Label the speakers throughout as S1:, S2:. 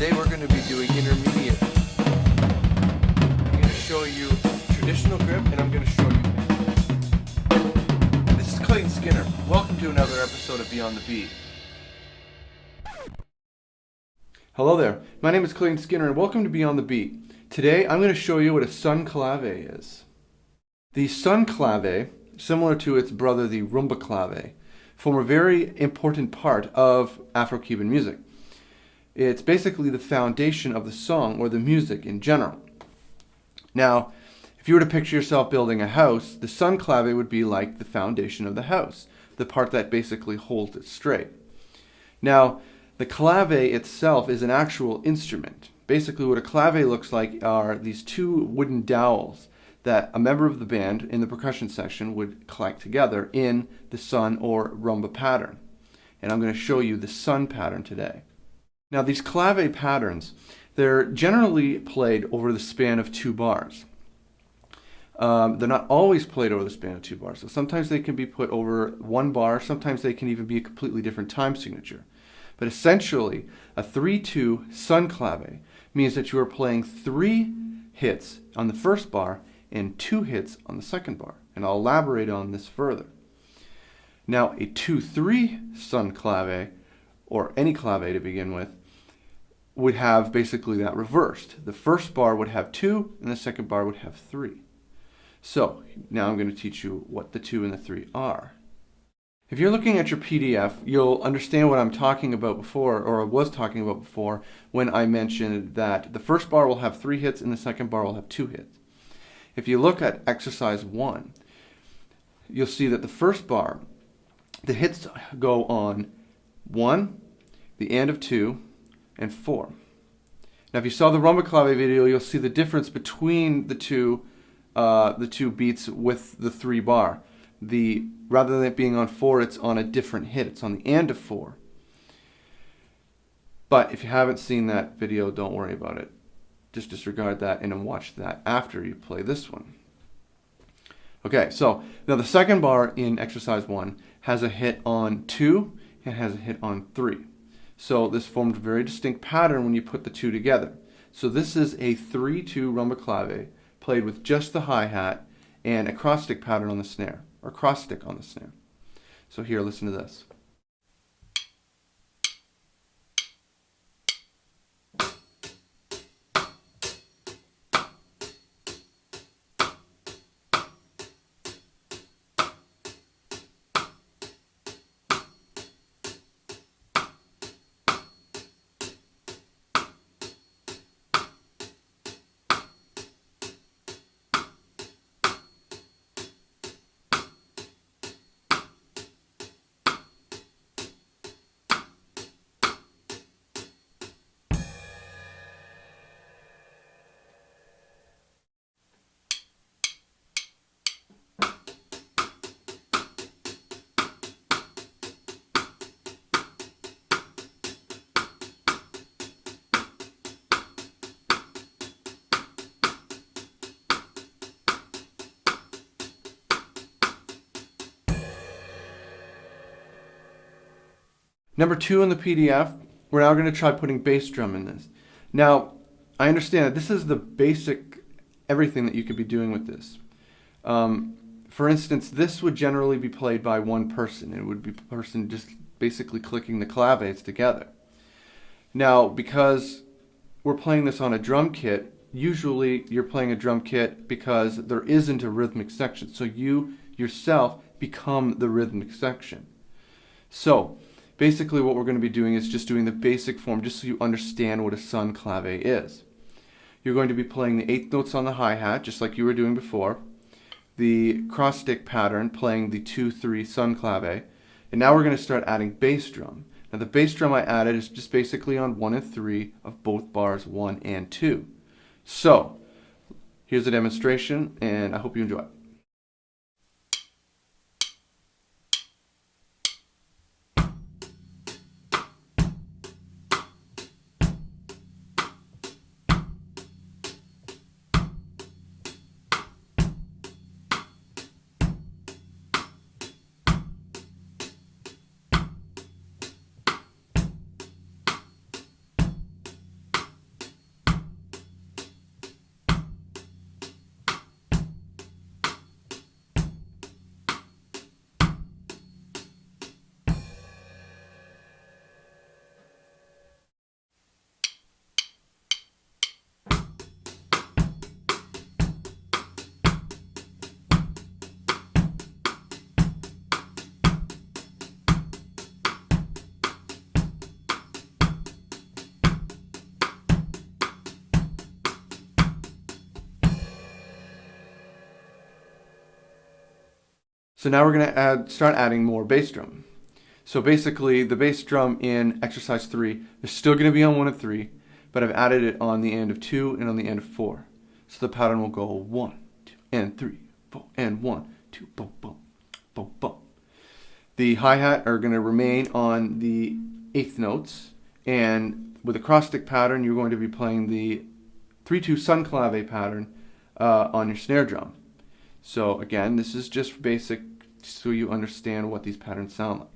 S1: Today we're going to be doing intermediate. I'm going to show you traditional grip and I'm going to show you this is Clayton Skinner. Welcome to another episode of Beyond the Beat. Hello there, my name is Clayton Skinner and welcome to Beyond the Beat. Today I'm going to show you what a Son Clave is. The Son Clave, similar to its brother the Rumba Clave, form a very important part of Afro-Cuban music. It's basically the foundation of the song or the music in general. Now, if you were to picture yourself building a house, the Son Clave would be like the foundation of the house, the part that basically holds it straight. Now, the clave itself is an actual instrument. Basically what a clave looks like are these two wooden dowels that a member of the band in the percussion section would collect together in the son or rumba pattern. And I'm going to show you the son pattern today. Now these clave patterns, they're generally played over the span of 2 bars. They're not always played over the span of 2 bars. So sometimes they can be put over 1 bar, sometimes they can even be a completely different time signature. But essentially, a 3-2 Son Clave means that you are playing 3 hits on the first bar and 2 hits on the second bar. And I'll elaborate on this further. Now, a 2-3 Son Clave, or any clave to begin with, would have basically that reversed. The first bar would have 2 and the second bar would have 3. So, now I'm going to teach you what the 2 and the 3 are. If you're looking at your PDF, you'll understand what I'm talking about before, or was talking about before, when I mentioned that the first bar will have 3 hits and the second bar will have 2 hits. If you look at exercise 1, you'll see that the first bar, the hits go on 1, the end of 2, and 4. Now if you saw the Rumba Clave video, you'll see the difference between the two beats with the 3 bar. Rather than it being on 4, it's on a different hit. It's on the end of 4. But if you haven't seen that video, don't worry about it. Just disregard that and then watch that after you play this one. Okay, so now the second bar in exercise 1 has a hit on 2 and has a hit on 3. So this formed a very distinct pattern when you put the 2 together. So this is a 3-2 Rumba Clave played with just the hi-hat and a cross-stick pattern on the snare, or cross-stick on the snare. So here, listen to this. Number 2 in the PDF, we're now going to try putting bass drum in this. Now, I understand that this is the basic everything that you could be doing with this. For instance, this would generally be played by one person. It would be a person just basically clicking the claves together. Now, because we're playing this on a drum kit, usually you're playing a drum kit because there isn't a rhythmic section. So you yourself become the rhythmic section. So, basically what we're going to be doing is just doing the basic form just so you understand what a Son Clave is. You're going to be playing the 8th notes on the hi-hat just like you were doing before, the cross-stick pattern playing the 2-3 Son Clave, and now we're going to start adding bass drum. Now the bass drum I added is just basically on 1 and 3 of both bars 1 and 2. So, here's a demonstration and I hope you enjoy it. So now we're going to start adding more bass drum. So basically, the bass drum in exercise 3 is still going to be on 1 and 3, but I've added it on the end of 2 and on the end of 4. So the pattern will go 1, 2, and 3, 4, and 1, 2, boom, boom, boom, boom. The hi-hat are going to remain on the 8th notes, and with a cross-stick pattern, you're going to be playing the 3/2 Son Clave pattern on your snare drum. So again, this is just basic so you understand what these patterns sound like.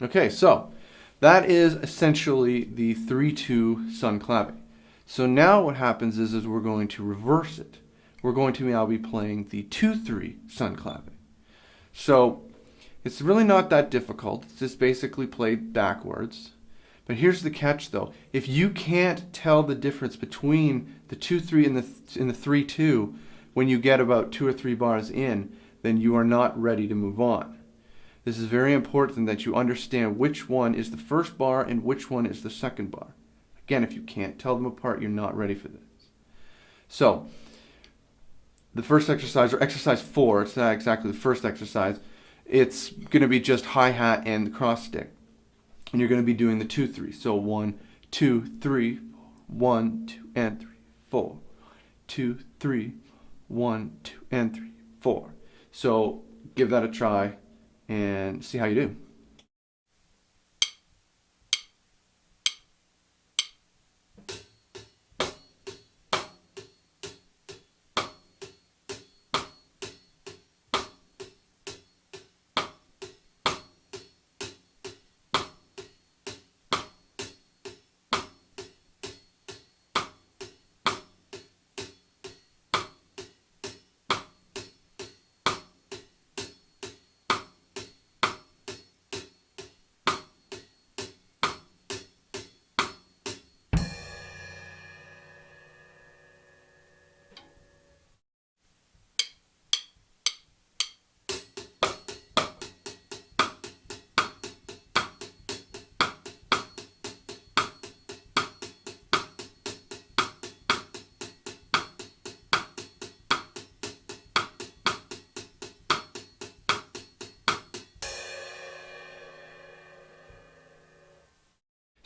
S1: Okay, so that is essentially the 3/2 Son Clave. So now what happens is we're going to reverse it. We're going to now be playing the 2/3 Son Clave. So it's really not that difficult. It's just basically played backwards. But here's the catch though. If you can't tell the difference between the 2/3 and the 3/2 when you get about 2 or 3 bars in, then you are not ready to move on. This is very important that you understand which one is the first bar and which one is the second bar. Again, if you can't tell them apart, you're not ready for this. So, the first exercise, or exercise 4, it's not exactly the first exercise, it's going to be just hi-hat and the cross stick. And you're going to be doing the 2/3. So 1, 2, 3, 1, 2, and 3, 4. 2, 3, 1, 2, and 3, 4. So give that a try and see how you do.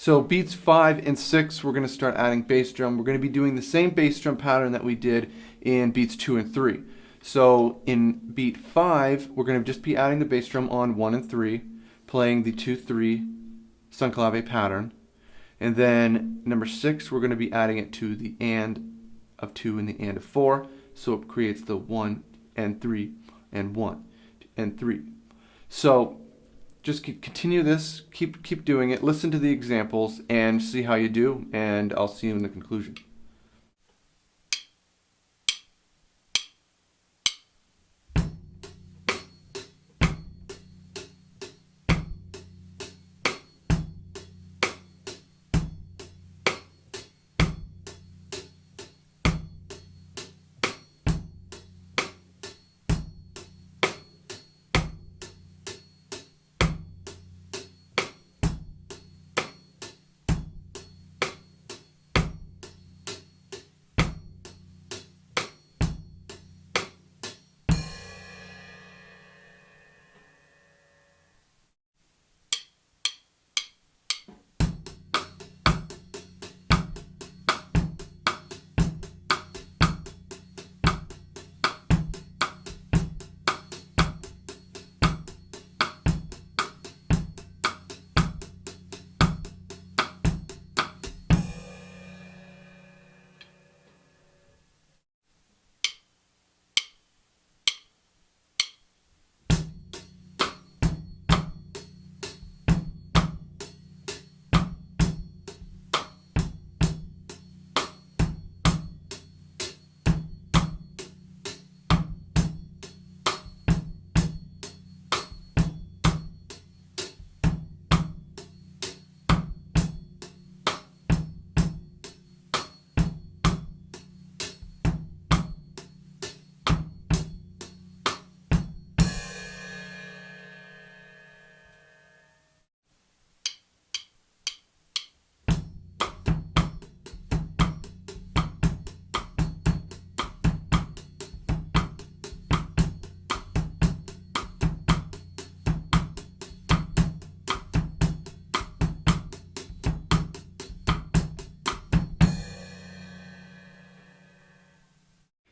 S1: So beats 5 and 6, we're going to start adding bass drum. We're going to be doing the same bass drum pattern that we did in beats 2 and 3. So in beat 5, we're going to just be adding the bass drum on 1 and 3, playing the 2/3 Son Clave pattern. And then number 6, we're going to be adding it to the and of 2 and the and of 4. So it creates the 1 and 3 and 1 and 3. So just continue this, keep doing it, listen to the examples, and see how you do, and I'll see you in the conclusion.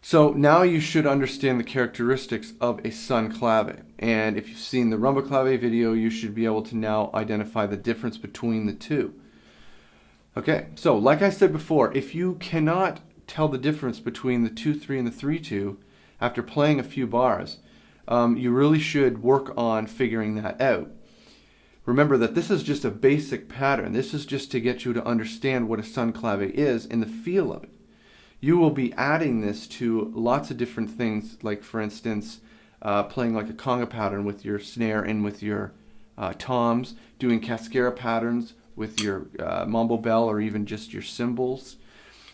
S1: So now you should understand the characteristics of a Son Clave. And if you've seen the Rumba Clave video, you should be able to now identify the difference between the two. Okay, so like I said before, if you cannot tell the difference between the 2-3 and the 3-2 after playing a few bars, you really should work on figuring that out. Remember that this is just a basic pattern. This is just to get you to understand what a Son Clave is and the feel of it. You will be adding this to lots of different things, like for instance, playing like a conga pattern with your snare and with your toms, doing cascara patterns with your mambo bell or even just your cymbals.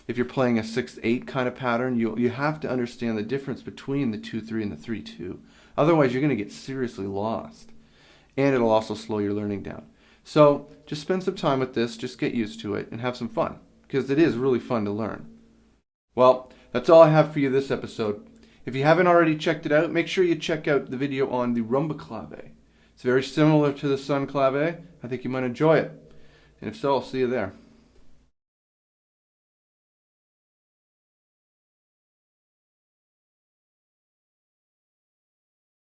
S1: If you're playing a 6/8 kind of pattern, you have to understand the difference between the 2-3 and the 3-2. Otherwise, you're going to get seriously lost. And it'll also slow your learning down. So just spend some time with this, just get used to it, and have some fun, because it is really fun to learn. Well, that's all I have for you this episode. If you haven't already checked it out, make sure you check out the video on the Rumba Clave. It's very similar to the Son Clave. I think you might enjoy it. And if so, I'll see you there.